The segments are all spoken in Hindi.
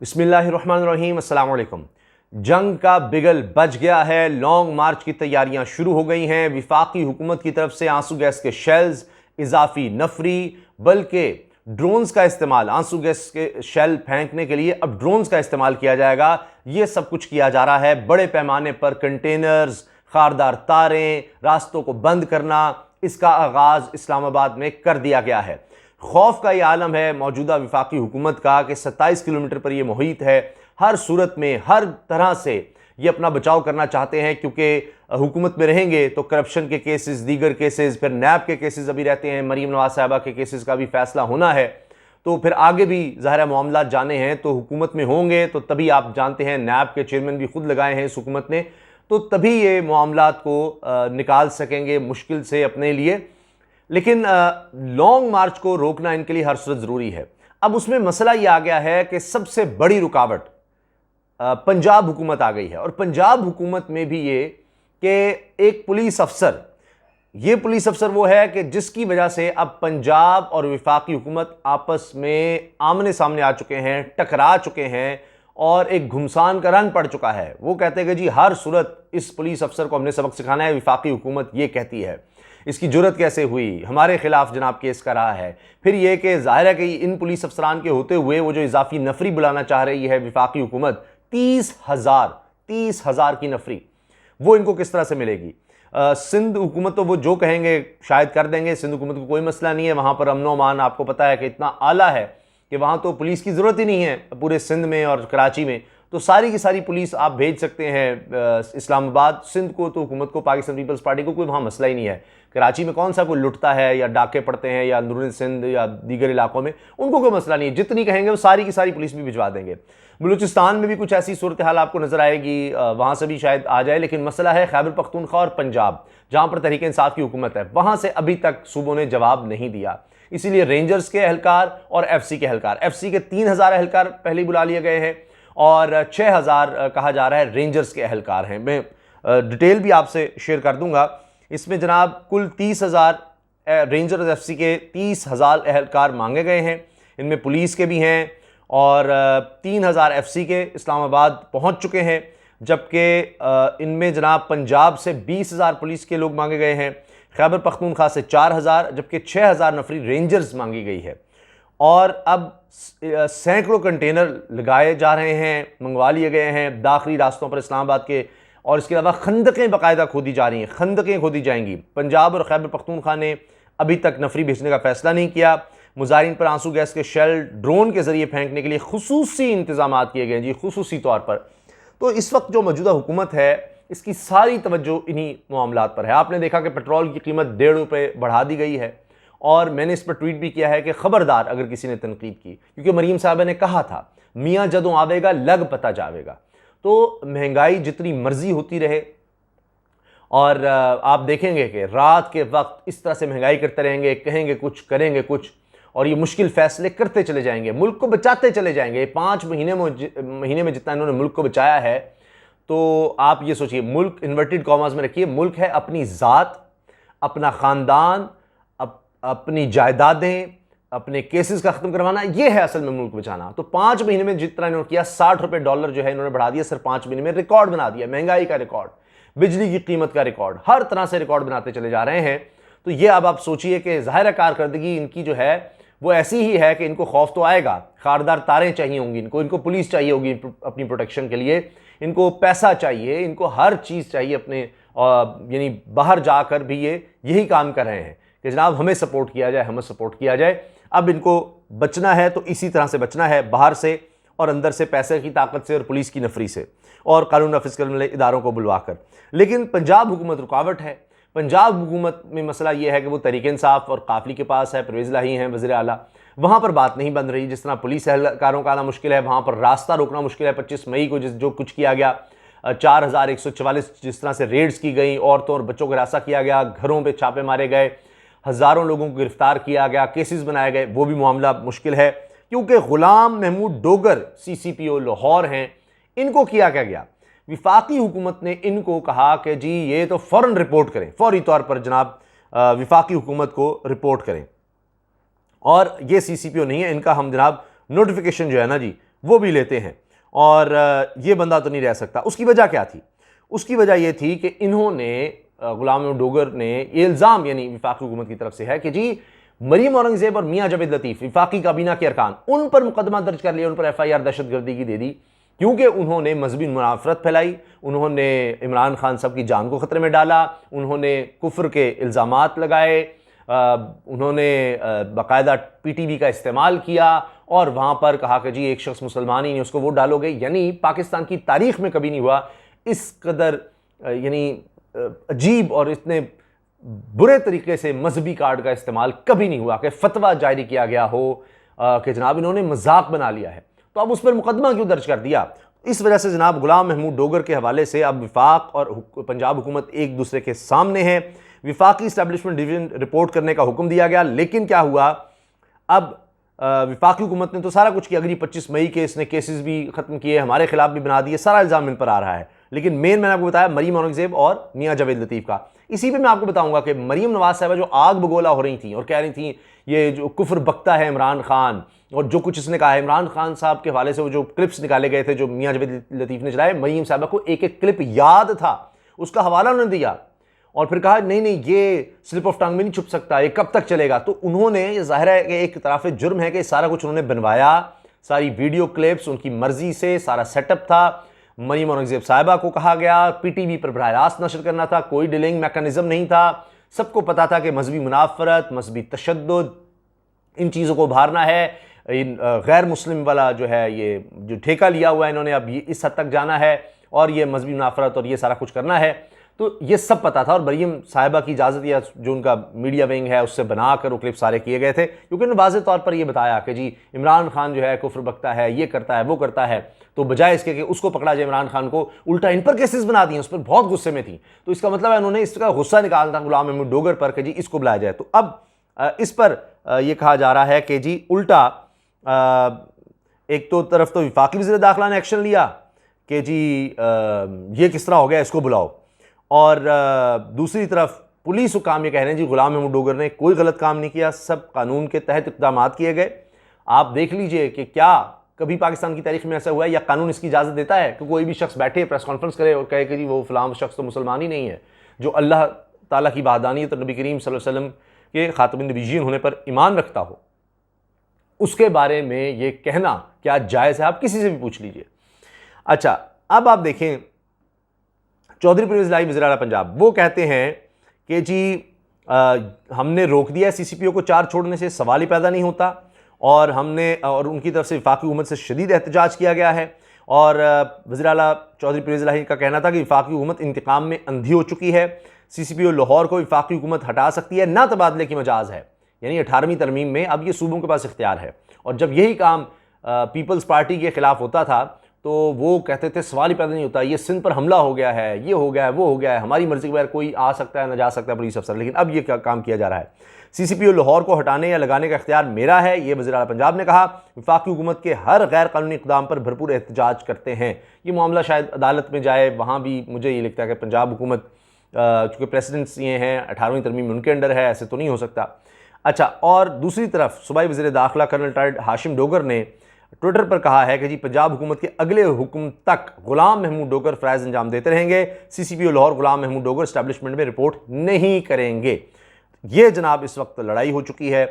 बिस्मिल्लाहिर्रहमानिर्रहीम, अस्सलाम वालेकुम। जंग का बिगल बज गया है। लॉन्ग मार्च की तैयारियां शुरू हो गई हैं। विफाकी हुकूमत की तरफ से आंसू गैस के शेल्स, इजाफी नफरी, बल्कि ड्रोन्स का इस्तेमाल, आंसू गैस के शेल फेंकने के लिए अब ड्रोन्स का इस्तेमाल किया जाएगा। यह सब कुछ किया जा रहा है बड़े पैमाने पर। कंटेनर्स, खारदार तारें, रास्तों को बंद करना, इसका आगाज इस्लामाबाद में कर दिया गया है। खौफ का ये आलम है मौजूदा विफाकी हुकूमत का कि 27 किलोमीटर पर यह मुहित है। हर सूरत में, हर तरह से ये अपना बचाव करना चाहते हैं, क्योंकि हुकूमत में रहेंगे तो करप्शन के केसेस, दीगर केसेस, फिर नैब के केसेस अभी रहते हैं, मरीम नवाज साहबा के केसेस का भी फैसला होना है, तो फिर आगे भी ज़ाहिर मामला जाने हैं। तो हुकूमत में होंगे तो तभी, आप जानते हैं नैब के चेयरमैन भी खुद लगाए हैं इस हुकूमत ने, तो तभी ये मामलात को निकाल सकेंगे मुश्किल से अपने लिए। लेकिन लॉन्ग मार्च को रोकना इनके लिए हर सूरत ज़रूरी है। अब उसमें मसला ये आ गया है कि सबसे बड़ी रुकावट पंजाब हुकूमत आ गई है। और पंजाब हुकूमत में भी ये कि एक पुलिस अफसर, ये पुलिस अफसर वो है कि जिसकी वजह से अब पंजाब और विफाकी हुकूमत आपस में आमने सामने आ चुके हैं, टकरा चुके हैं और एक घुमसान का रंग पड़ चुका है। वो कहते हैं कि जी हर सूरत इस पुलिस अफसर को हमने सबक सिखाना है। विफाकी हुकूमत ये कहती है, इसकी जुर्रत कैसे हुई, हमारे खिलाफ जनाब केस कर रहा है। फिर यह कि जाहिर है कि इन पुलिस अफसरान के होते हुए वो जो इजाफी नफरी बुलाना चाह रही है विफाकी हुकूमत, 30,000 की नफरी, वो इनको किस तरह से मिलेगी। सिंध हुकूमत तो वो जो कहेंगे शायद कर देंगे। सिंध हुकूमत को कोई मसला नहीं है, वहाँ पर अमनो अमान आपको पता है कि इतना आला है कि वहाँ तो पुलिस की ज़रूरत ही नहीं है पूरे सिंध में और कराची में। तो सारी की सारी पुलिस आप भेज सकते हैं इस्लामाबाद। सिंध को तो हुकूमत को, पाकिस्तान पीपल्स पार्टी को कोई वहाँ मसला ही नहीं है। कराची में कौन सा कोई लुटता है या डाके पड़ते हैं या अंदरूनी सिंध या दीगर इलाकों में, उनको कोई मसला नहीं है। जितनी कहेंगे वो सारी की सारी पुलिस भी भिजवा देंगे। बलूचिस्तान में भी कुछ ऐसी सूरत हाल आपको नजर आएगी, वहाँ से भी शायद आ जाए। लेकिन मसला है खैबर पख्तूनख्वा और पंजाब, जहाँ पर तहरीक इंसाफ की हुकूमत है, वहाँ से अभी तक सूबों ने जवाब नहीं दिया। इसीलिए रेंजर्स के एहलकार और एफसी के एहलकार, एफसी के 3,000 एहलकार पहले बुला लिए गए हैं और 6,000 कहा जा रहा है रेंजर्स के एहलकार हैं। मैं डिटेल भी आपसे शेयर कर दूंगा। इसमें जनाब कुल 30,000 रेंजर्स एफसी के 30,000 एहलकार मांगे गए हैं। इनमें पुलिस के भी हैं और 3,000 एफसी के इस्लामाबाद पहुंच चुके हैं। जबकि इनमें जनाब पंजाब से 20,000 पुलिस के लोग मांगे गए हैं, खैबर पख्तूनख्वा से 4,000, जबकि 6,000 नफरी रेंजर्स मांगी गई है। और अब सैकड़ों कंटेनर लगाए जा रहे हैं, मंगवा लिए गए हैं दाखिली रास्तों पर इस्लामाबाद के। और इसके अलावा खंदकें बाकायदा खोदी जा रही हैं, खंदकें खोदी जाएंगी। पंजाब और खैबर पख्तूनख्वा ने अभी तक नफरी भेजने का फैसला नहीं किया। मुजाहिरीन पर आंसू गैस के शेल ड्रोन के जरिए फेंकने के लिए खुसूसी इंतजाम किए गए जी, खुसूसी तौर पर। तो इस वक्त जो मौजूदा हुकूमत है, इसकी सारी तवज्जो इन्हीं मामलात पर है। आपने देखा कि पेट्रोल की कीमत 1.5 रुपये बढ़ा दी गई है और मैंने इस पर ट्वीट भी किया है कि खबरदार अगर किसी ने तनकीद की, क्योंकि मरीम साहबा ने कहा था मियाँ जदों आवेगा लग पता जावेगा। तो महंगाई जितनी मर्जी होती रहे और आप देखेंगे कि रात के वक्त इस तरह से महंगाई करते रहेंगे, कहेंगे कुछ करेंगे कुछ, और ये मुश्किल फैसले करते चले जाएंगे, मुल्क को बचाते चले जाएंगे। 5 महीने में जितना इन्होंने मुल्क को बचाया है, तो आप ये सोचिए, मुल्क इन्वर्टेड कॉमास में रखिए, मुल्क है अपनी ज़ात, अपना ख़ानदान, अपनी जायदादें, अपने केसेस का ख़त्म करवाना, ये है असल में मुल्क बचाना। तो 5 महीने में जितना इन्होंने किया, 60 रुपये डॉलर जो है इन्होंने बढ़ा दिया सिर्फ 5 महीने में। रिकॉर्ड बना दिया, महंगाई का रिकॉर्ड, बिजली की कीमत का रिकॉर्ड, हर तरह से रिकॉर्ड बनाते चले जा रहे हैं। तो ये अब आप सोचिए कि ज़ाहिर कारकर्दगी इनकी जो है वो ऐसी ही है कि इनको खौफ तो आएगा। खारदार तारें चाहिए होंगी इनको पुलिस चाहिए होगी अपनी प्रोटेक्शन के लिए, इनको पैसा चाहिए, इनको हर चीज़ चाहिए अपने, यानी बाहर जाकर भी ये यही काम कर रहे हैं कि जनाब हमें सपोर्ट किया जाए, हमें सपोर्ट किया जाए। अब इनको बचना है तो इसी तरह से बचना है, बाहर से और अंदर से, पैसे की ताकत से और पुलिस की नफरी से और कानून नाफिज करने वाले इदारों को बुलवाकर। लेकिन पंजाब हुकूमत रुकावट है। पंजाब हुकूमत में मसला यह है कि वो तहरीक इंसाफ और काफली के पास है, परवेज़ इलाही हैं वज़ीर आला, वहाँ पर बात नहीं बन रही। जिस तरह पुलिस एहलकारों का आना मुश्किल है, वहाँ पर रास्ता रोकना मुश्किल है। 25 मई को जो कुछ किया गया, 4,144 जिस तरह से रेड्स की गई, औरतों और बच्चों को हिरासा किया गया, घरों पर छापे मारे गए, हज़ारों लोगों को गिरफ्तार किया गया, केसेस बनाए गए, वो भी मामला मुश्किल है। क्योंकि गुलाम महमूद डोगर CCPO लाहौर हैं, इनको किया क्या गया, विफाकी हुकूमत ने इनको कहा कि जी ये तो फ़ौरन रिपोर्ट करें, फौरी तौर पर जनाब विफाकी हुकूमत को रिपोर्ट करें। और ये CCPO नहीं है, इनका हम जनाब नोटिफिकेशन जो है ना जी, वो भी लेते हैं और ये बंदा तो नहीं रह सकता। उसकी वजह क्या थी? उसकी वजह ये थी कि इन्होंने गुलाम महमूद डोगर ने ये इल्ज़ाम यानी वफाकी हुकूमत की तरफ से है कि जी मरीम औरंगजेब और मियाँ जावेद लतीफ़ वफाकी काबीना के अरकान, उन पर मुकदमा दर्ज कर लिया, उन पर FIR दहशतगर्दी की दे दी क्योंकि उन्होंने मजहबी मुनाफरत फैलाई, उन्होंने इमरान खान साहब की जान को ख़तरे में डाला, उन्होंने कुफ्र के इल्ज़ामात लगाए, उन्होंने बाकायदा PTV का इस्तेमाल किया और वहाँ पर कहा कि जी एक शख्स मुसलमान ही नहीं उसको वोट डालोगे। यानी पाकिस्तान की तारीख़ में कभी नहीं हुआ इस कदर यानी अजीब और इतने बुरे तरीके से मजहबी कार्ड का इस्तेमाल कभी नहीं हुआ कि फतवा जारी किया गया हो कि जनाब इन्होंने मजाक बना लिया है, तो अब उस पर मुकदमा क्यों दर्ज कर दिया? इस वजह से जनाब गुलाम महमूद डोगर के हवाले से अब विफाक और पंजाब हुकूमत एक दूसरे के सामने है। विफाकी इस्टेब्लिशमेंट डिवीजन रिपोर्ट करने का हुक्म दिया गया, लेकिन क्या हुआ, अब विफाकी हुकूमत ने तो सारा कुछ किया। अगली 25 मई के इसने केसेस भी ख़त्म किए, हमारे खिलाफ भी बना दिए, सारा इल्ज़ाम इन पर आ रहा है। लेकिन मेन मैंने आपको बताया मरीम औरंगजेब और मियाँ जावेद लतीफ़ का। इसी पे मैं आपको बताऊंगा कि मरीम नवाज साहिबा जो आग बगोला हो रही थी और कह रही थी ये जो कुफ्र बकता है इमरान खान और जो कुछ इसने कहा है, इमरान खान साहब के हवाले से वो जो क्लिप्स निकाले गए थे जो मियाँ जावेद लतीफ़ ने चलाए, मरीम साहिबा को एक एक क्लिप याद था, उसका हवाला उन्होंने दिया और फिर कहा नहीं नहीं ये स्लिप ऑफ टंग में नहीं छुप सकता, ये कब तक चलेगा। तो उन्होंने, ये जाहिर है कि एक तरफ जुर्म है कि सारा कुछ उन्होंने बनवाया, सारी वीडियो क्लिप्स उनकी मर्जी से, सारा सेटअप था। मरीम औरंगजेब साहिबा को कहा गया PTV पर बराह रास्त नशर करना था, कोई डिलेइंग मैकेनिज्म नहीं था, सबको पता था कि मजहबी मुनाफरत, मजहबी तशद्दुद, इन चीज़ों को उभारना है। इन गैर मुस्लिम वाला जो है ये जो ठेका लिया हुआ है इन्होंने, अब ये इस हद तक जाना है और ये मजहबी मुनाफरत और ये सारा कुछ करना है, तो ये सब पता था। और मरीम साहिबा की इजाज़त या जो उनका मीडिया विंग है उससे बनाकर वो क्लिप सारे किए गए थे, क्योंकि उन्होंने वाज़ेह तौर पर ये बताया कि जी इमरान खान जो है कुफ्र बकता है, ये करता है, वो करता है। तो बजाय इसके कि उसको पकड़ा जाए इमरान खान को, उल्टा इन पर केसेस बना दिए, उस पर बहुत गुस्से में थी। तो इसका मतलब है उन्होंने इसका गुस्सा निकालना था गुलाम महमूद डोगर पर कि जी इसको बुलाया जाए। तो अब इस पर यह कहा जा रहा है कि जी उल्टा एक तो तरफ तो वफाकी वज़ीर दाखिला ने एक्शन लिया कि जी ये किस तरह हो गया, इसको बुलाओ, और दूसरी तरफ पुलिस हुकाम ये कह रहे हैं जी गुलाम महमूद डोगर ने कोई गलत काम नहीं किया, सब कानून के तहत इक़दाम किए गए। आप देख लीजिए कि क्या कभी पाकिस्तान की तारीख में ऐसा हुआ है या कानून इसकी इजाज़त देता है कि कोई भी शख्स बैठे प्रेस कॉन्फ्रेंस करे और कहे कि जी वो फलां शख्स तो मुसलमान ही नहीं है, जो अल्लाह ताला की वहदानियत और नबी करीम सल्लल्लाहु अलैहि वसल्लम के खातमुन नबिय्यीन होने पर ईमान रखता हो, उसके बारे में ये कहना क्या जायज़ है? आप किसी से भी पूछ लीजिए। अच्छा, अब आप देखें चौधरी परवेज़ इलाही वज़ीर आला पंजाब, वो कहते हैं कि जी हमने रोक दिया CCPO को चार्ज छोड़ने से, सवाल ही पैदा नहीं होता, और हमने और उनकी तरफ से वफाकी हुकूमत से शदीद एहतजाज किया गया है। और वज़ीर आला चौधरी परवेज़ इलाही का कहना था कि वफाकी हुकूमत इंतकाम में अंधी हो चुकी है, CCPO लाहौर को वफाकी हुकूमत हटा सकती है, ना तबादले की मजाज है। यानी 18वीं तरमीम में अब ये सूबों के पास इख्तियार है, और जब यही काम पीपल्स पार्टी के खिलाफ होता था तो वो कहते थे सवाल ही पैदा नहीं होता, ये सिंध पर हमला हो गया है, ये हो गया है, वो हो गया है, हमारी मर्जी के बगैर कोई आ सकता है, ना जा सकता है पुलिस अफसर। लेकिन अब ये क्या काम किया जा रहा है, CCPO लाहौर को हटाने या लगाने का इख्तियार मेरा है, ये वज़ीर आला पंजाब ने कहा। वफाकी हुकूमत के हर गैर कानूनी इक़दाम पर भरपूर एहतजाज करते हैं। ये मामला शायद अदालत में जाए, वहाँ भी मुझे ये लगता है कि पंजाब हुकूमत चूँकि प्रेसिडेंट्स ये हैं, 18वीं तरमीम उनके अंडर है, ऐसे तो नहीं हो सकता। अच्छा, और दूसरी तरफ सूबाई वज़ीर दाखिला कर्नल रिटायर्ड हाशिम डोगर ने ट्विटर पर कहा है कि जी पंजाब हुकूमत के अगले हुक्म तक गुलाम महमूद डोगर फ़राइज़ अंजाम देते रहेंगे, CCPO लाहौर गुलाम महमूद डोगर इस्टेब्लिशमेंट में रिपोर्ट नहीं करेंगे। ये जनाब इस वक्त लड़ाई हो चुकी है,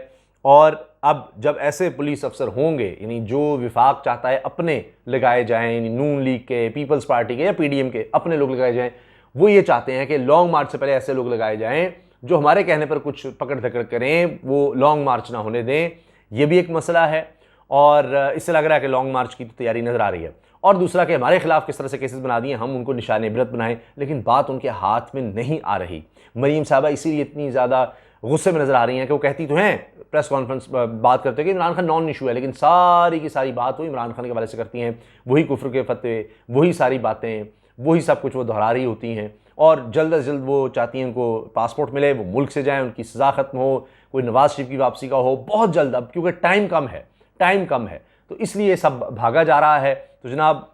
और अब जब ऐसे पुलिस अफसर होंगे, यानी जो विफाक चाहता है अपने लगाए जाएँ, यानी नून लीग के, पीपल्स पार्टी के या PDM के अपने लोग लगाए जाएँ, वो ये चाहते हैं कि लॉन्ग मार्च से पहले ऐसे लोग लगाए जाएँ जो हमारे कहने पर कुछ पकड़ धकड़ करें, वो लॉन्ग मार्च ना होने दें। ये भी एक मसला है, और इससे लग रहा है कि लॉन्ग मार्च की तो तैयारी नज़र आ रही है। और दूसरा कि हमारे खिलाफ किस तरह से केसेस बना दिए, हम उनको निशान इबरत बनाएं, लेकिन बात उनके हाथ में नहीं आ रही। मरीम साहबा इसीलिए इतनी ज़्यादा गुस्से में नज़र आ रही हैं कि वो कहती तो हैं प्रेस कॉन्फ्रेंस बात करते हैं कि इमरान खान नॉन इशू है, लेकिन सारी की सारी बात वो इमरान खान के हवाले से करती हैं, वही कुफ्र के फतवे, वही सारी बातें, वही सब कुछ वो दोहरा रही होती हैं। और जल्द अज जल्द वो चाहती हैं उनको पासपोर्ट मिले, वो मुल्क से जाएँ, उनकी सज़ा ख़त्म हो, कोई नवाज शरीफ की वापसी का हो बहुत जल्द, अब क्योंकि टाइम कम है, तो इसलिए सब भागा जा रहा है। तो जनाब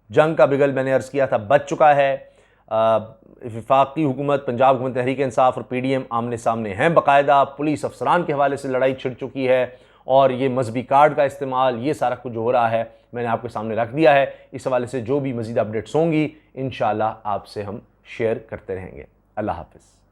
जंग का बिगल मैंने अर्ज़ किया था बच चुका है। वफाकी हुकूमत, पंजाब हुकूमत तहरीक इंसाफ और PDM आमने सामने हैं, बाकायदा पुलिस अफसरान के हवाले से लड़ाई छिड़ चुकी है, और ये मजहबी कार्ड का इस्तेमाल, ये सारा कुछ जो हो रहा है, मैंने आपके सामने रख दिया है। इस हवाले से जो भी मज़ीद अपडेट्स होंगी इंशाअल्लाह आपसे हम शेयर करते रहेंगे। अल्लाह हाफ़िज़।